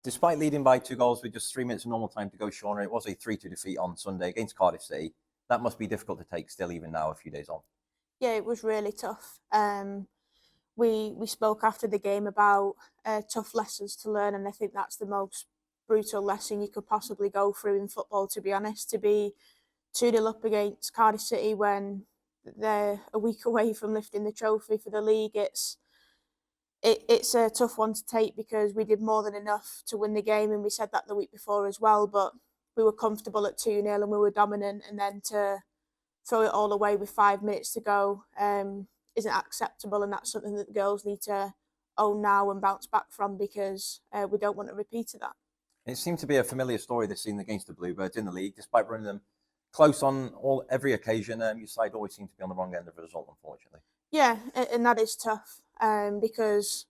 Despite leading by 2 goals with just 3 minutes of normal time to go, Shauna, it was a 3-2 defeat on Sunday against Cardiff City. That must be difficult to take still, even now, a few days on. Yeah, it was really tough. We spoke after the game about tough lessons to learn, and I think that's the most brutal lesson you could possibly go through in football. To be honest, to be 2-0 up against Cardiff City when they're a week away from lifting the trophy for the league, it's a tough one to take because we did more than enough to win the game, and we said that the week before as well. But we were comfortable at 2-0 and we were dominant, and then to throw it all away with 5 minutes to go isn't acceptable, and that's something that the girls need to own now and bounce back from because we don't want a repeat of that. It seemed to be a familiar story this season against the Bluebirds in the league, despite running them close on every occasion. Your side always seemed to be on the wrong end of the result, unfortunately. Yeah, and that is tough because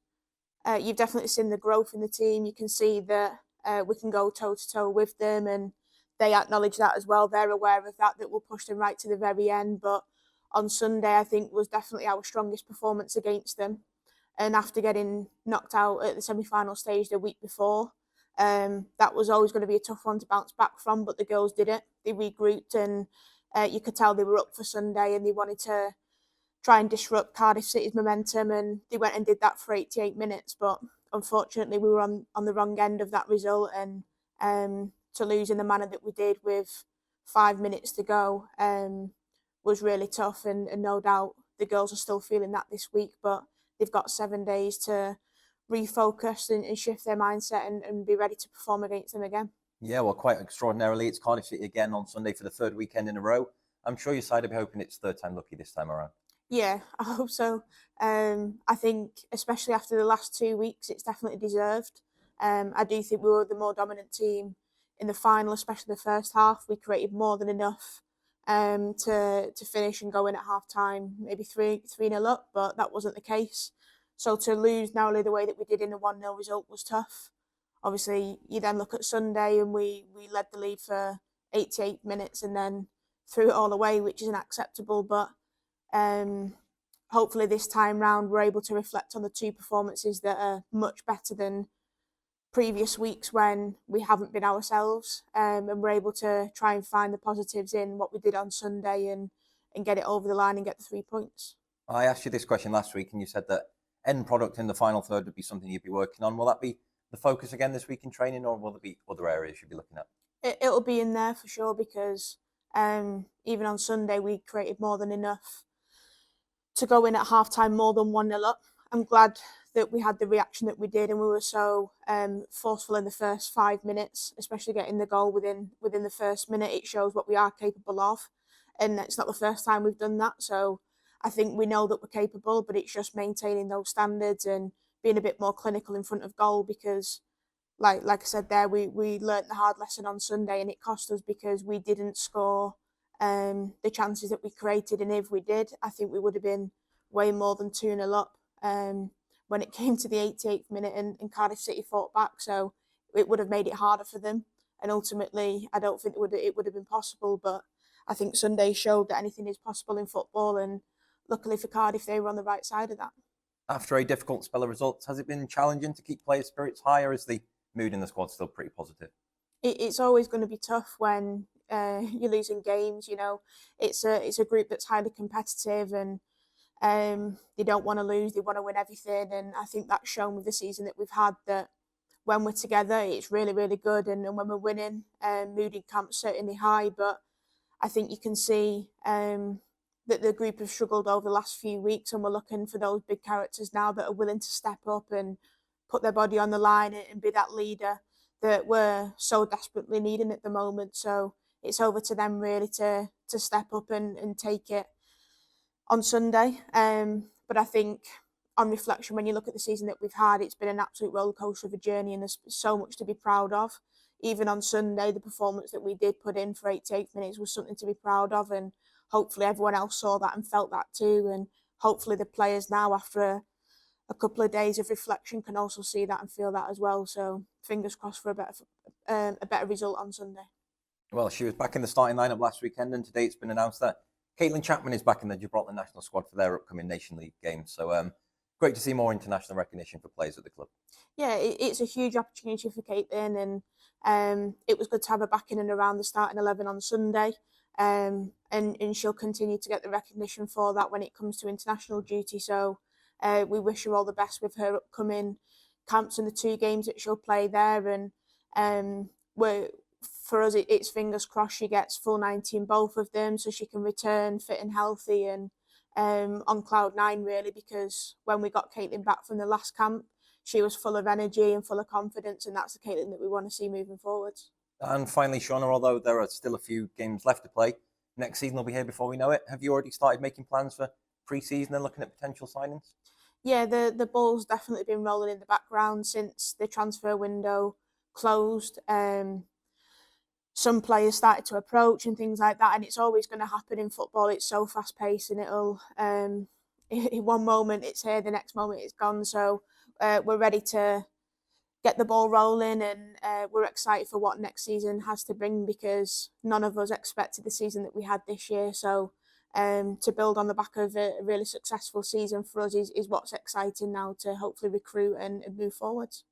you've definitely seen the growth in the team. You can see that we can go toe to toe with them, and they acknowledge that as well. They're aware of that we'll push them right to the very end. But on Sunday, I think was definitely our strongest performance against them. And after getting knocked out at the semi-final stage the week before, that was always going to be a tough one to bounce back from. But the girls did it. They regrouped, and you could tell they were up for Sunday, and they wanted to try and disrupt Cardiff City's momentum, and they went and did that for 88 minutes. But unfortunately, we were on the wrong end of that result, and to lose in the manner that we did with 5 minutes to go was really tough. And no doubt the girls are still feeling that this week, but they've got 7 days to refocus and shift their mindset and be ready to perform against them again. Yeah, well, quite extraordinarily, it's Cardiff City again on Sunday for the third weekend in a row. I'm sure your side will be hoping it's third time lucky this time around. Yeah, I hope so. I think, especially after the last 2 weeks, it's definitely deserved. I do think we were the more dominant team in the final, especially the first half. We created more than enough to finish and go in at half time, maybe 3-0 up, but that wasn't the case. So to lose narrowly the way that we did in a 1-0 result was tough. Obviously, you then look at Sunday and we led the lead for 88 minutes and then threw it all away, which isn't acceptable. But hopefully this time round we're able to reflect on the two performances that are much better than previous weeks when we haven't been ourselves, and we're able to try and find the positives in what we did on Sunday and get it over the line and get the 3 points. I asked you this question last week, and you said that end product in the final third would be something you'd be working on. Will that be the focus again this week in training, or will there be other areas you'd be looking at? It'll be in there for sure because even on Sunday we created more than enough to go in at half-time more than 1-0 up. I'm glad that we had the reaction that we did, and we were so forceful in the first 5 minutes, especially getting the goal within the first minute. It shows what we are capable of, and it's not the first time we've done that. So I think we know that we're capable, but it's just maintaining those standards and being a bit more clinical in front of goal because, like I said there, we learnt the hard lesson on Sunday, and it cost us because we didn't score the chances that we created, and if we did, I think we would have been way more than 2-0 up when it came to the 88th minute, and Cardiff City fought back, so it would have made it harder for them. And ultimately, I don't think it would have been possible, but I think Sunday showed that anything is possible in football, and luckily for Cardiff, they were on the right side of that. After a difficult spell of results, has it been challenging to keep player spirits high, or is the mood in the squad still pretty positive? It's always going to be tough when you're losing games. You know, it's a group that's highly competitive, and they don't want to lose. They want to win everything, and I think that's shown with the season that we've had that when we're together, it's really, really good, and when we're winning, mood in camp's certainly high. But I think you can see that the group have struggled over the last few weeks, and we're looking for those big characters now that are willing to step up and put their body on the line and be that leader that we're so desperately needing at the moment. So it's over to them really to step up and take it on Sunday. But I think on reflection, when you look at the season that we've had, it's been an absolute rollercoaster of a journey, and there's so much to be proud of. Even on Sunday, the performance that we did put in for 88 minutes was something to be proud of, and hopefully everyone else saw that and felt that too. And hopefully the players now, after a couple of days of reflection, can also see that and feel that as well. So fingers crossed for a better result on Sunday. Well, she was back in the starting lineup last weekend, and today it's been announced that Caitlin Chapman is back in the Gibraltar national squad for their upcoming Nation League game. So great to see more international recognition for players at the club. Yeah, it's a huge opportunity for Caitlin, and it was good to have her back in and around the starting 11 on Sunday. And she'll continue to get the recognition for that when it comes to international duty. So we wish her all the best with her upcoming camps and the 2 games that she'll play there. And for us, it's fingers crossed she gets full 90 in both of them, so she can return fit and healthy and on cloud 9 really. Because when we got Caitlin back from the last camp, she was full of energy and full of confidence, and that's the Caitlin that we want to see moving forwards. And finally, Shauna, although there are still a few games left to play, next season will be here before we know it. Have you already started making plans for pre-season and looking at potential signings? Yeah, the ball's definitely been rolling in the background since the transfer window closed. Some players started to approach and things like that, and it's always going to happen in football. It's so fast paced, and it'll in one moment it's here, the next moment it's gone. So we're ready to get the ball rolling, and we're excited for what next season has to bring, because none of us expected the season that we had this year. So to build on the back of a really successful season for us is what's exciting now, to hopefully recruit and move forwards.